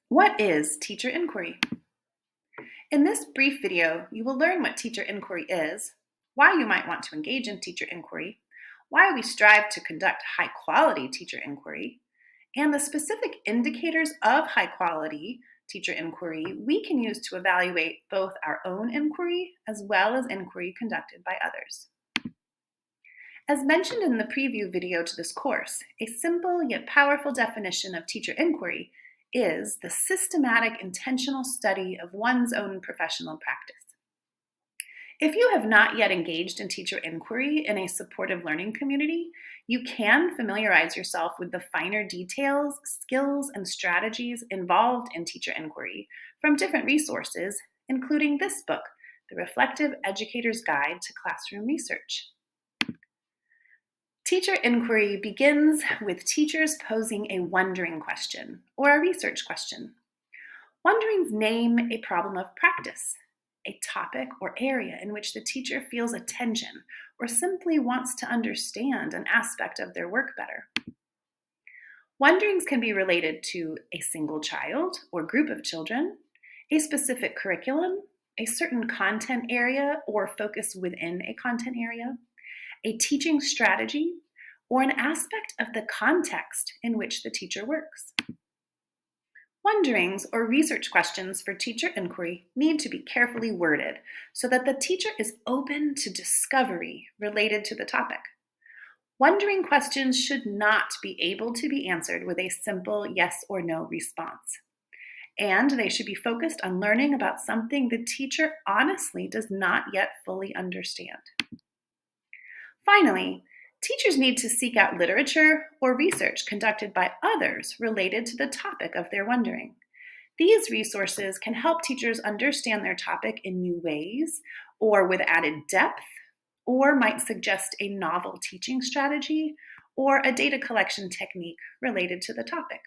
What is teacher inquiry? In this brief video, you will learn what teacher inquiry is, why you might want to engage in teacher inquiry, why we strive to conduct high-quality teacher inquiry, and the specific indicators of high-quality teacher inquiry we can use to evaluate both our own inquiry as well as inquiry conducted by others. As mentioned in the preview video to this course, a simple yet powerful definition of teacher inquiry is the systematic, intentional study of one's own professional practice. If you have not yet engaged in teacher inquiry in a supportive learning community, you can familiarize yourself with the finer details, skills, and strategies involved in teacher inquiry from different resources, including this book, The Reflective Educator's Guide to Classroom Research. Teacher inquiry begins with teachers posing a wondering question or a research question. Wonderings name a problem of practice, a topic or area in which the teacher feels a tension or simply wants to understand an aspect of their work better. Wonderings can be related to a single child or group of children, a specific curriculum, a certain content area or focus within a content area, a teaching strategy, or an aspect of the context in which the teacher works. Wonderings or research questions for teacher inquiry need to be carefully worded so that the teacher is open to discovery related to the topic. Wondering questions should not be able to be answered with a simple yes or no response. And they should be focused on learning about something the teacher honestly does not yet fully understand. Finally, teachers need to seek out literature or research conducted by others related to the topic of their wondering. These resources can help teachers understand their topic in new ways or with added depth, or might suggest a novel teaching strategy or a data collection technique related to the topic.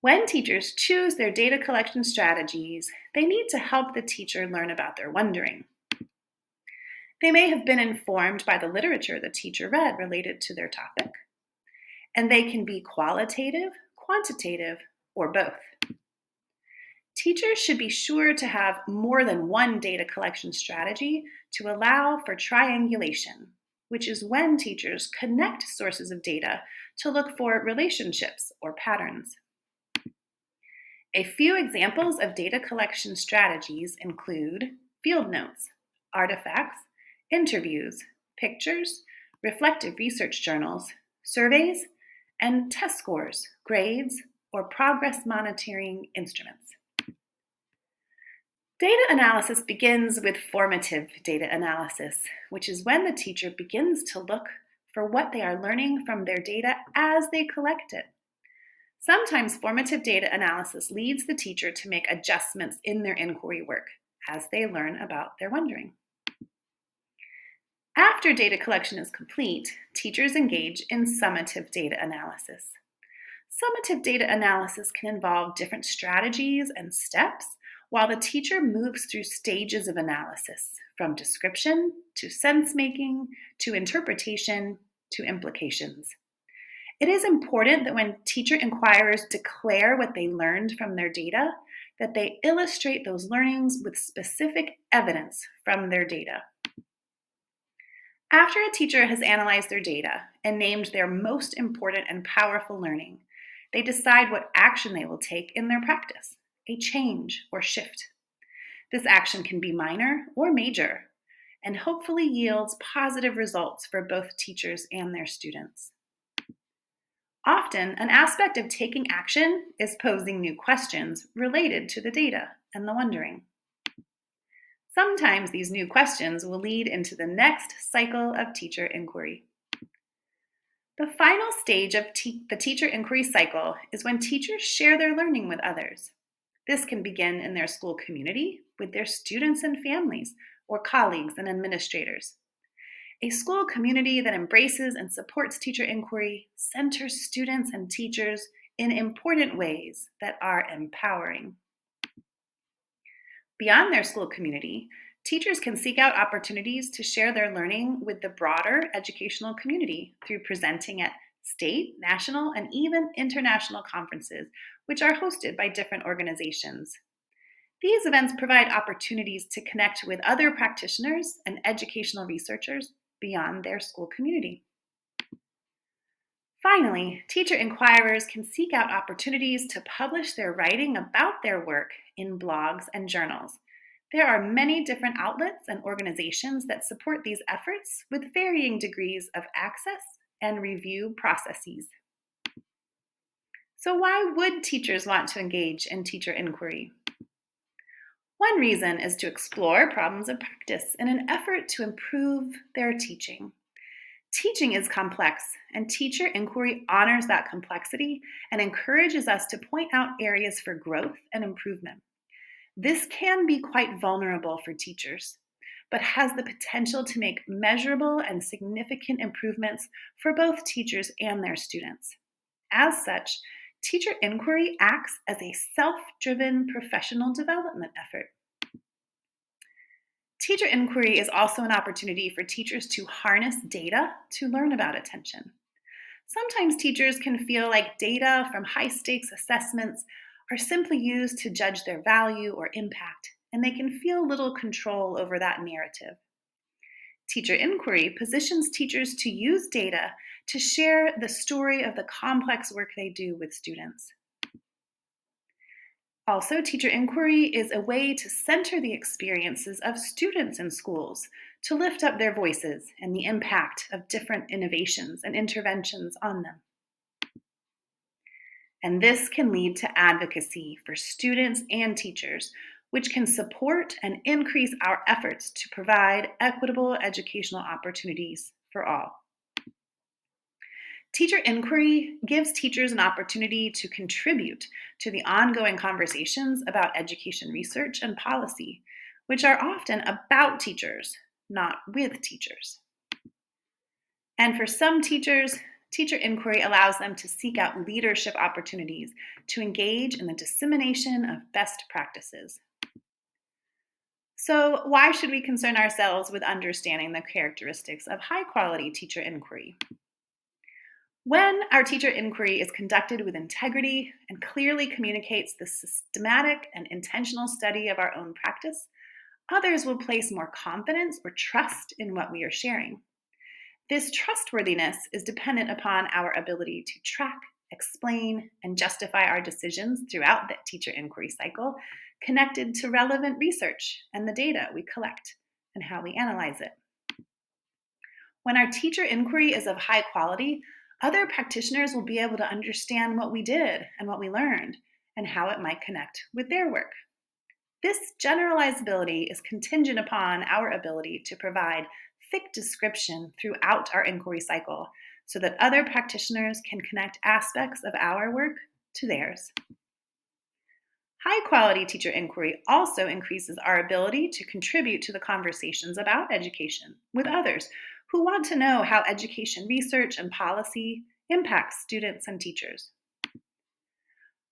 When teachers choose their data collection strategies, they need to help the teacher learn about their wondering. They may have been informed by the literature the teacher read related to their topic, and they can be qualitative, quantitative, or both. Teachers should be sure to have more than one data collection strategy to allow for triangulation, which is when teachers connect sources of data to look for relationships or patterns. A few examples of data collection strategies include field notes, artifacts, interviews, pictures, reflective research journals, surveys, and test scores, grades, or progress monitoring instruments. Data analysis begins with formative data analysis, which is when the teacher begins to look for what they are learning from their data as they collect it. Sometimes formative data analysis leads the teacher to make adjustments in their inquiry work as they learn about their wondering. After data collection is complete, teachers engage in summative data analysis. Summative data analysis can involve different strategies and steps while the teacher moves through stages of analysis, from description to sense-making to interpretation to implications. It is important that when teacher inquirers declare what they learned from their data, that they illustrate those learnings with specific evidence from their data. After a teacher has analyzed their data and named their most important and powerful learning, they decide what action they will take in their practice, a change or shift. This action can be minor or major, and hopefully yields positive results for both teachers and their students. Often, an aspect of taking action is posing new questions related to the data and the wondering. Sometimes these new questions will lead into the next cycle of teacher inquiry. The final stage of the teacher inquiry cycle is when teachers share their learning with others. This can begin in their school community with their students and families, or colleagues and administrators. A school community that embraces and supports teacher inquiry centers students and teachers in important ways that are empowering. Beyond their school community, teachers can seek out opportunities to share their learning with the broader educational community through presenting at state, national, and even international conferences, which are hosted by different organizations. These events provide opportunities to connect with other practitioners and educational researchers beyond their school community. Finally, teacher inquirers can seek out opportunities to publish their writing about their work in blogs and journals. There are many different outlets and organizations that support these efforts with varying degrees of access and review processes. So, why would teachers want to engage in teacher inquiry? One reason is to explore problems of practice in an effort to improve their teaching. Teaching is complex, and teacher inquiry honors that complexity and encourages us to point out areas for growth and improvement. This can be quite vulnerable for teachers, but has the potential to make measurable and significant improvements for both teachers and their students. As such, teacher inquiry acts as a self-driven professional development effort. Teacher inquiry is also an opportunity for teachers to harness data to learn about attention. Sometimes teachers can feel like data from high-stakes assessments are simply used to judge their value or impact, and they can feel little control over that narrative. Teacher inquiry positions teachers to use data to share the story of the complex work they do with students. Also, teacher inquiry is a way to center the experiences of students in schools, to lift up their voices and the impact of different innovations and interventions on them. And this can lead to advocacy for students and teachers, which can support and increase our efforts to provide equitable educational opportunities for all. Teacher inquiry gives teachers an opportunity to contribute to the ongoing conversations about education research and policy, which are often about teachers, not with teachers. And for some teachers, teacher inquiry allows them to seek out leadership opportunities to engage in the dissemination of best practices. So, why should we concern ourselves with understanding the characteristics of high-quality teacher inquiry? When our teacher inquiry is conducted with integrity and clearly communicates the systematic and intentional study of our own practice, others will place more confidence or trust in what we are sharing. This trustworthiness is dependent upon our ability to track, explain, and justify our decisions throughout the teacher inquiry cycle, connected to relevant research and the data we collect and how we analyze it. When our teacher inquiry is of high quality, other practitioners will be able to understand what we did and what we learned and how it might connect with their work. This generalizability is contingent upon our ability to provide thick description throughout our inquiry cycle so that other practitioners can connect aspects of our work to theirs. High-quality teacher inquiry also increases our ability to contribute to the conversations about education with others who want to know how education research and policy impacts students and teachers.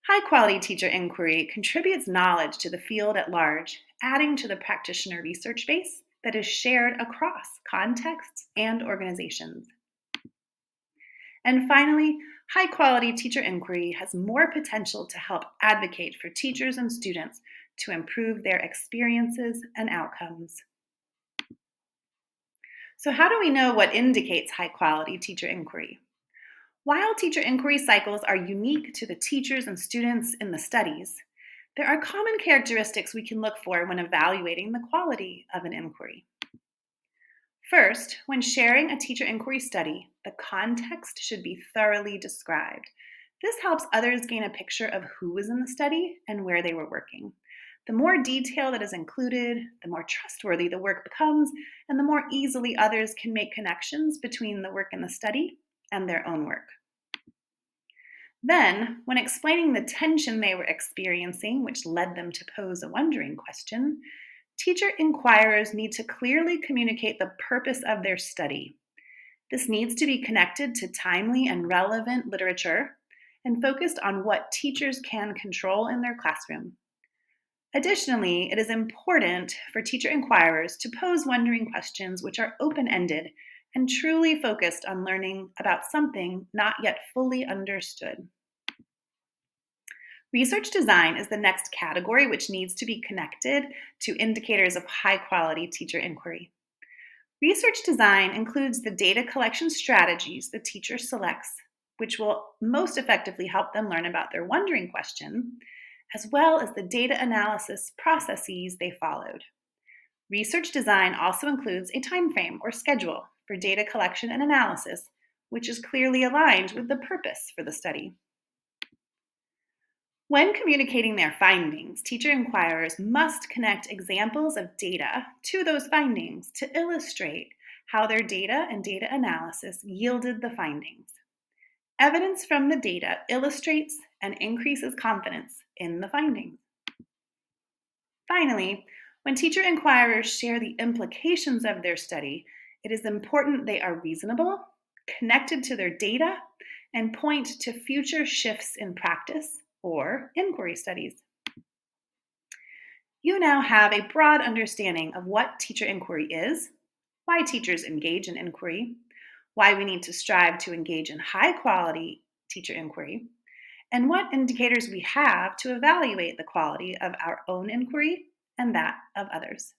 High-quality teacher inquiry contributes knowledge to the field at large, adding to the practitioner research base that is shared across contexts and organizations. And finally, high-quality teacher inquiry has more potential to help advocate for teachers and students to improve their experiences and outcomes. So how do we know what indicates high-quality teacher inquiry? While teacher inquiry cycles are unique to the teachers and students in the studies, there are common characteristics we can look for when evaluating the quality of an inquiry. First, when sharing a teacher inquiry study, the context should be thoroughly described. This helps others gain a picture of who was in the study and where they were working. The more detail that is included, the more trustworthy the work becomes, and the more easily others can make connections between the work in the study and their own work. Then, when explaining the tension they were experiencing, which led them to pose a wondering question, teacher inquirers need to clearly communicate the purpose of their study. This needs to be connected to timely and relevant literature and focused on what teachers can control in their classroom. Additionally, it is important for teacher inquirers to pose wondering questions which are open-ended and truly focused on learning about something not yet fully understood. Research design is the next category which needs to be connected to indicators of high quality teacher inquiry. Research design includes the data collection strategies the teacher selects, which will most effectively help them learn about their wondering question, as well as the data analysis processes they followed. Research design also includes a time frame or schedule for data collection and analysis, which is clearly aligned with the purpose for the study. When communicating their findings, teacher inquirers must connect examples of data to those findings to illustrate how their data and data analysis yielded the findings. Evidence from the data illustrates and increases confidence in the findings. Finally, when teacher inquirers share the implications of their study, it is important they are reasonable, connected to their data, and point to future shifts in practice or inquiry studies. You now have a broad understanding of what teacher inquiry is, why teachers engage in inquiry, why we need to strive to engage in high quality teacher inquiry, and what indicators we have to evaluate the quality of our own inquiry and that of others.